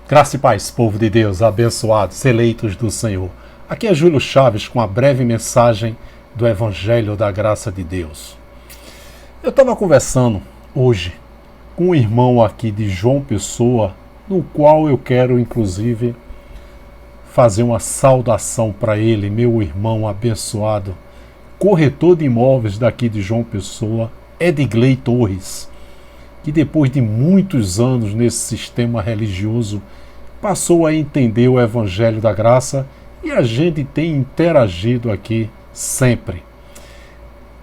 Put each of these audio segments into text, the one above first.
Graça e paz, povo de Deus, abençoados, eleitos do Senhor. Aqui é Júlio Chaves com a breve mensagem do Evangelho da Graça de Deus. Eu estava conversando hoje com um irmão aqui de João Pessoa, no qual eu quero, inclusive, fazer uma saudação para ele, meu irmão abençoado, corretor de imóveis daqui de João Pessoa, Edgley Torres, que depois de muitos anos nesse sistema religioso, passou a entender o Evangelho da Graça e a gente tem interagido aqui sempre.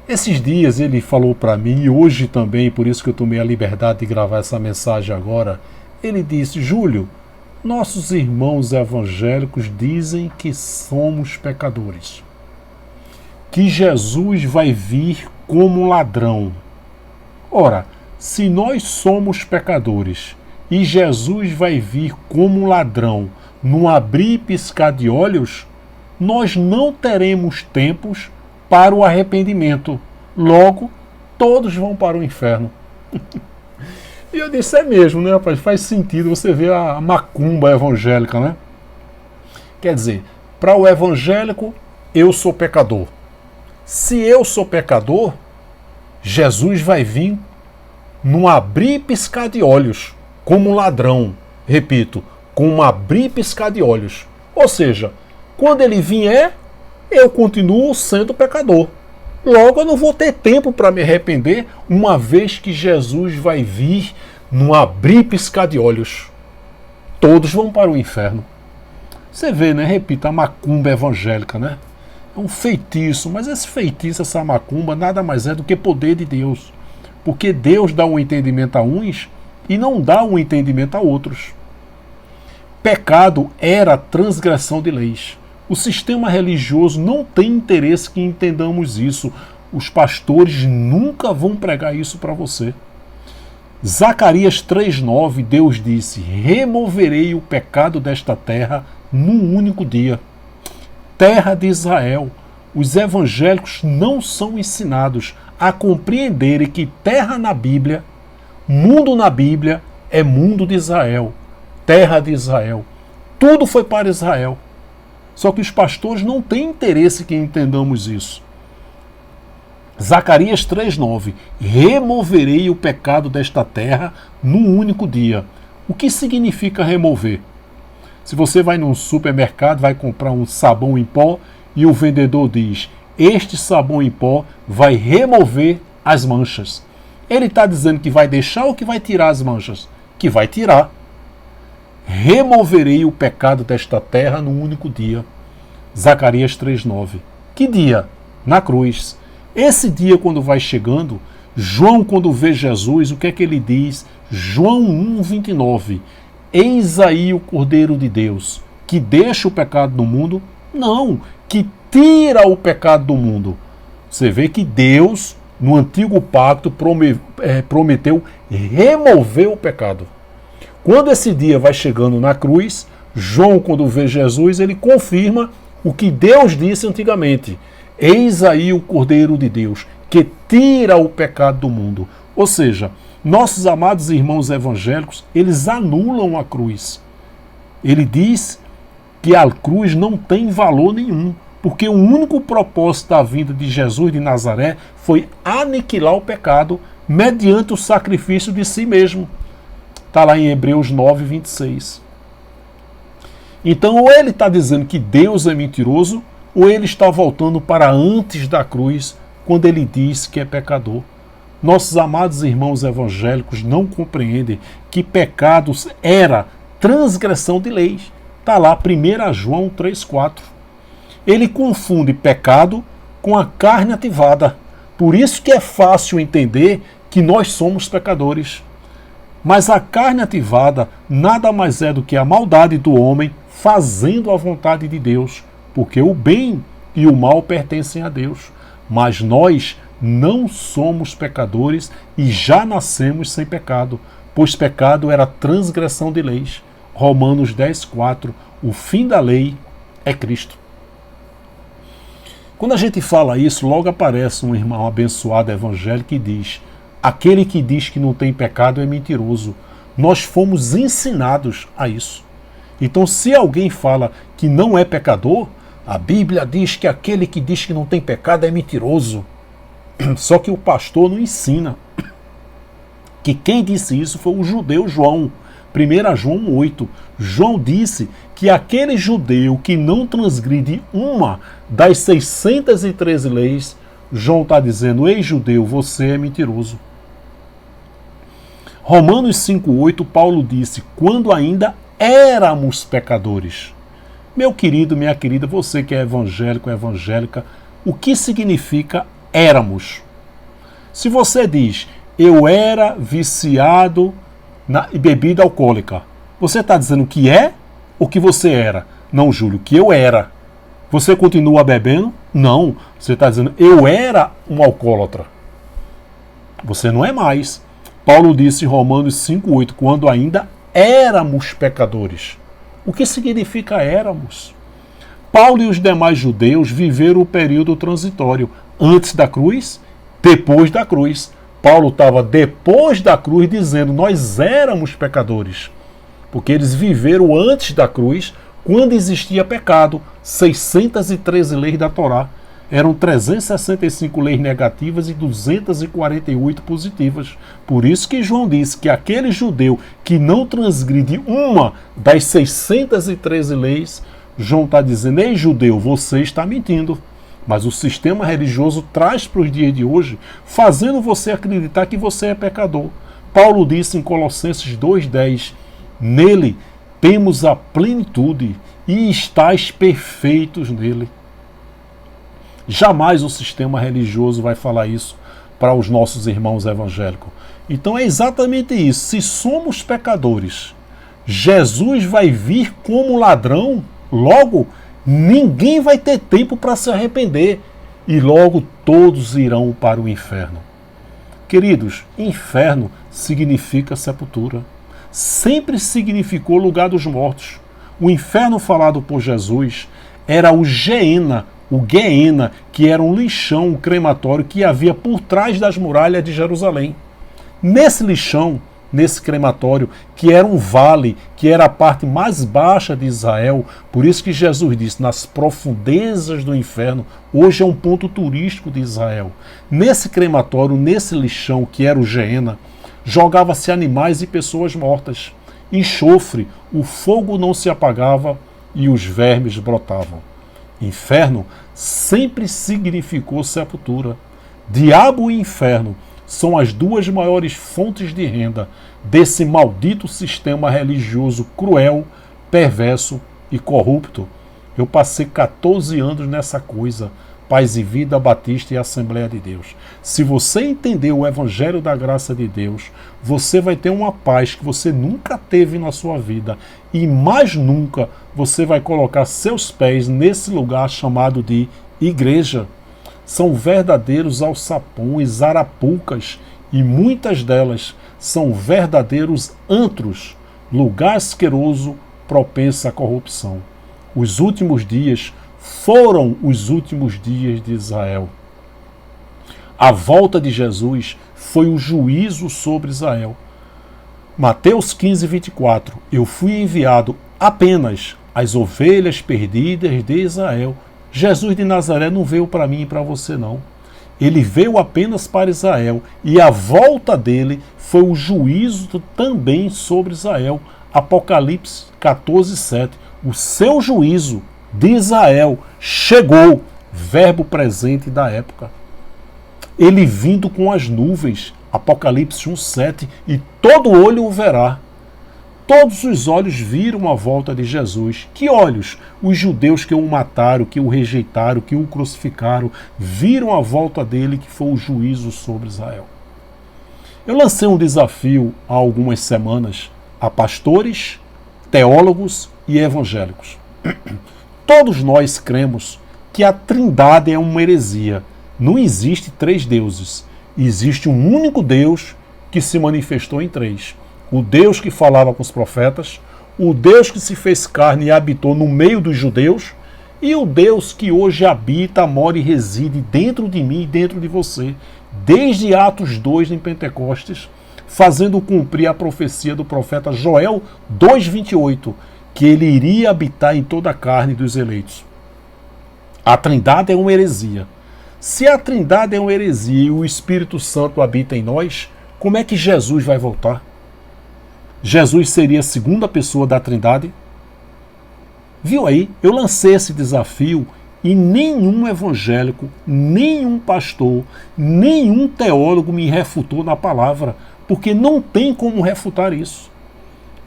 Esses dias ele falou para mim, e hoje também, por isso que eu tomei a liberdade de gravar essa mensagem agora, ele disse: Júlio, nossos irmãos evangélicos dizem que somos pecadores, que Jesus vai vir como ladrão. Ora, se nós somos pecadores e Jesus vai vir como ladrão num abrir e piscar de olhos, nós não teremos tempos para o arrependimento. Logo, todos vão para o inferno. E eu disse, é mesmo, né, rapaz? Faz sentido você ver a macumba evangélica, né? Quer dizer, para o evangélico, eu sou pecador. Se eu sou pecador, Jesus vai vir num abrir e piscar de olhos, como um ladrão, repito, com um abrir e piscar de olhos. Ou seja, quando ele vier, eu continuo sendo pecador. Logo, eu não vou ter tempo para me arrepender, uma vez que Jesus vai vir num abrir e piscar de olhos. Todos vão para o inferno. Você vê, né? Repito, a macumba evangélica, né? É um feitiço, mas esse feitiço, essa macumba, nada mais é do que poder de Deus. Porque Deus dá um entendimento a uns e não dá um entendimento a outros. Pecado era transgressão de leis. O sistema religioso não tem interesse que entendamos isso. Os pastores nunca vão pregar isso para você. Zacarias 3,9, Deus disse: removerei o pecado desta terra num único dia. Terra de Israel. Os evangélicos não são ensinados a compreenderem que terra na Bíblia, mundo na Bíblia, é mundo de Israel, terra de Israel. Tudo foi para Israel. Só que os pastores não têm interesse que entendamos isso. Zacarias 3,9: removerei o pecado desta terra num único dia. O que significa remover? Se você vai num supermercado, vai comprar um sabão em pó e o vendedor diz: este sabão em pó vai remover as manchas. Ele está dizendo que vai deixar ou que vai tirar as manchas? Que vai tirar. Removerei o pecado desta terra num único dia. Zacarias 3,9. Que dia? Na cruz. Esse dia, quando vai chegando, João, quando vê Jesus, o que é que ele diz? João 1,29. Eis aí o Cordeiro de Deus, que deixa o pecado do mundo? Não, que tira o pecado do mundo. Você vê que Deus, no antigo pacto, prometeu remover o pecado. Quando esse dia vai chegando na cruz, João, quando vê Jesus, ele confirma o que Deus disse antigamente. Eis aí o Cordeiro de Deus, que tira o pecado do mundo. Ou seja, nossos amados irmãos evangélicos, eles anulam a cruz. Ele diz que a cruz não tem valor nenhum, porque o único propósito da vinda de Jesus de Nazaré foi aniquilar o pecado mediante o sacrifício de si mesmo. Está lá em Hebreus 9,26. Então, ou ele está dizendo que Deus é mentiroso, ou ele está voltando para antes da cruz, quando ele diz que é pecador. Nossos amados irmãos evangélicos não compreendem que pecados era transgressão de leis. Está lá 1 João 3,4. Ele confunde pecado com a carne ativada. Por isso que é fácil entender que nós somos pecadores. Mas a carne ativada nada mais é do que a maldade do homem fazendo a vontade de Deus, porque o bem e o mal pertencem a Deus. Mas nós não somos pecadores e já nascemos sem pecado, pois pecado era transgressão de leis. Romanos 10,4. O fim da lei é Cristo. Quando a gente fala isso, logo aparece um irmão abençoado evangélico que diz: aquele que diz que não tem pecado é mentiroso. Nós fomos ensinados a isso. Então, se alguém fala que não é pecador, a Bíblia diz que aquele que diz que não tem pecado é mentiroso. Só que o pastor não ensina que quem disse isso foi o judeu João. 1 João 8. João disse que aquele judeu que não transgride uma das 613 leis, João está dizendo: ei judeu, você é mentiroso. Romanos 5,8, Paulo disse: quando ainda éramos pecadores. Meu querido, minha querida, você que é evangélico, evangélica, o que significa éramos? Se você diz: eu era viciado na bebida alcoólica, você está dizendo que é ou que você era? Não, Júlio, que eu era. Você continua bebendo? Não. Você está dizendo: eu era um alcoólatra. Você não é mais. Paulo disse em Romanos 5,8, quando ainda éramos pecadores. O que significa éramos? Paulo e os demais judeus viveram o período transitório, antes da cruz, depois da cruz. Paulo estava depois da cruz dizendo: nós éramos pecadores, porque eles viveram antes da cruz, quando existia pecado. 613 leis da Torá. Eram 365 leis negativas e 248 positivas. Por isso que João disse que aquele judeu que não transgride uma das 613 leis, João está dizendo: ei judeu, você está mentindo. Mas o sistema religioso traz para os dias de hoje, fazendo você acreditar que você é pecador. Paulo disse em Colossenses 2,10, nele temos a plenitude e estáis perfeitos nele. Jamais o sistema religioso vai falar isso para os nossos irmãos evangélicos. Então é exatamente isso. Se somos pecadores, Jesus vai vir como ladrão, logo ninguém vai ter tempo para se arrepender e logo todos irão para o inferno. Queridos, inferno significa sepultura. Sempre significou lugar dos mortos. O inferno falado por Jesus era o Geena, que era um lixão, um crematório que havia por trás das muralhas de Jerusalém. Nesse lixão, nesse crematório, que era um vale, que era a parte mais baixa de Israel, por isso que Jesus disse, nas profundezas do inferno, hoje é um ponto turístico de Israel. Nesse crematório, nesse lixão, que era o Geena, jogava-se animais e pessoas mortas. Enxofre, o fogo não se apagava e os vermes brotavam. Inferno sempre significou sepultura. Diabo e inferno são as duas maiores fontes de renda desse maldito sistema religioso cruel, perverso e corrupto. Eu passei 14 anos nessa coisa, Paz e Vida, Batista e Assembleia de Deus. Se você entender o Evangelho da Graça de Deus, você vai ter uma paz que você nunca teve na sua vida e mais nunca você vai colocar seus pés nesse lugar chamado de igreja. São verdadeiros alçapões, arapucas e muitas delas são verdadeiros antros, lugar asqueroso, propenso à corrupção. Os últimos dias foram os últimos dias de Israel. A volta de Jesus foi o juízo sobre Israel. Mateus 15, 24. Eu fui enviado apenas às ovelhas perdidas de Israel. Jesus de Nazaré não veio para mim e para você, não. Ele veio apenas para Israel. E a volta dele foi o juízo também sobre Israel. Apocalipse 14, 7. O seu juízo de Israel chegou, verbo presente da época. Ele vindo com as nuvens, Apocalipse 1,7, e todo olho o verá. Todos os olhos viram a volta de Jesus. Que olhos? Os judeus que o mataram, que o rejeitaram, que o crucificaram, viram a volta dele, que foi o juízo sobre Israel. Eu lancei um desafio há algumas semanas a pastores, teólogos e evangélicos. Todos nós cremos que a Trindade é uma heresia. Não existe três deuses. Existe um único Deus que se manifestou em três. O Deus que falava com os profetas, o Deus que se fez carne e habitou no meio dos judeus, e o Deus que hoje habita, mora e reside dentro de mim e dentro de você, desde Atos 2 em Pentecostes, fazendo cumprir a profecia do profeta Joel 2,28, que ele iria habitar em toda a carne dos eleitos. A Trindade é uma heresia. Se a Trindade é uma heresia e o Espírito Santo habita em nós, como é que Jesus vai voltar? Jesus seria a segunda pessoa da Trindade? Viu aí? Eu lancei esse desafio e nenhum evangélico, nenhum pastor, nenhum teólogo me refutou na palavra, porque não tem como refutar isso.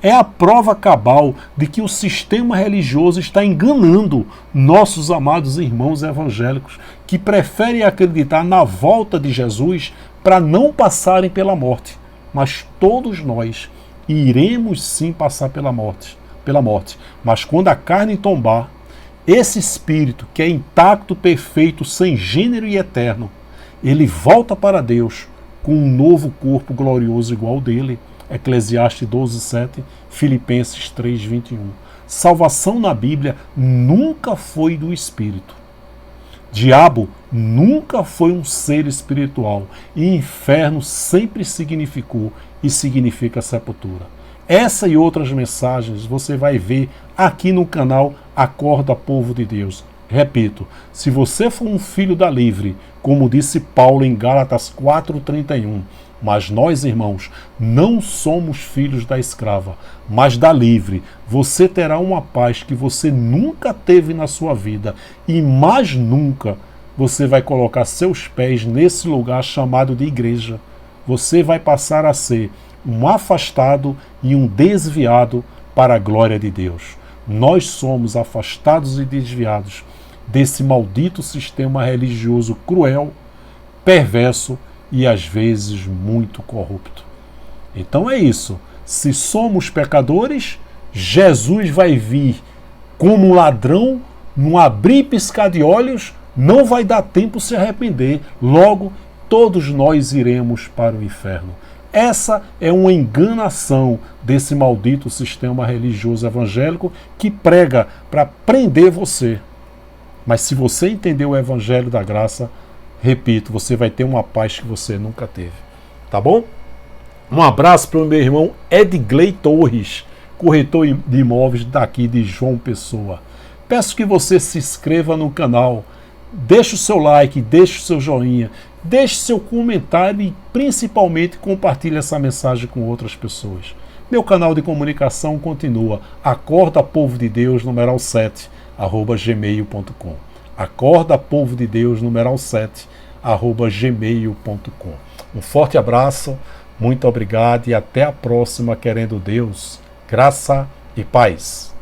É a prova cabal de que o sistema religioso está enganando nossos amados irmãos evangélicos, que preferem acreditar na volta de Jesus para não passarem pela morte. Mas todos nós iremos sim passar pela morte. Mas quando a carne tombar, esse espírito que é intacto, perfeito, sem gênero e eterno, ele volta para Deus com um novo corpo glorioso igual dele. Eclesiastes 12:7, Filipenses 3:21. Salvação na Bíblia nunca foi do espírito. Diabo nunca foi um ser espiritual e inferno sempre significou e significa sepultura. Essa e outras mensagens você vai ver aqui no canal Acorda, Povo de Deus. Repito, se você for um filho da livre, como disse Paulo em Gálatas 4:31, mas nós, irmãos, não somos filhos da escrava, mas da livre, você terá uma paz que você nunca teve na sua vida e mais nunca você vai colocar seus pés nesse lugar chamado de igreja. Você vai passar a ser um afastado e um desviado para a glória de Deus. Nós somos afastados e desviados desse maldito sistema religioso cruel, perverso e às vezes muito corrupto. Então é isso. Se somos pecadores, Jesus vai vir como um ladrão, num abrir e piscar de olhos, não vai dar tempo se arrepender. Logo, todos nós iremos para o inferno. Essa é uma enganação desse maldito sistema religioso evangélico que prega para prender você. Mas se você entender o evangelho da graça, repito, você vai ter uma paz que você nunca teve. Tá bom? Um abraço para o meu irmão Edgley Torres, corretor de imóveis daqui de João Pessoa. Peço que você se inscreva no canal, deixe o seu like, deixe o seu joinha, deixe seu comentário e principalmente compartilhe essa mensagem com outras pessoas. Meu canal de comunicação continua, Acorda Povo de Deus, numeral 7, @gmail.com. Acorda Povo de Deus, numeral 7, @gmail.com. Um forte abraço, muito obrigado e até a próxima, querendo Deus, graça e paz.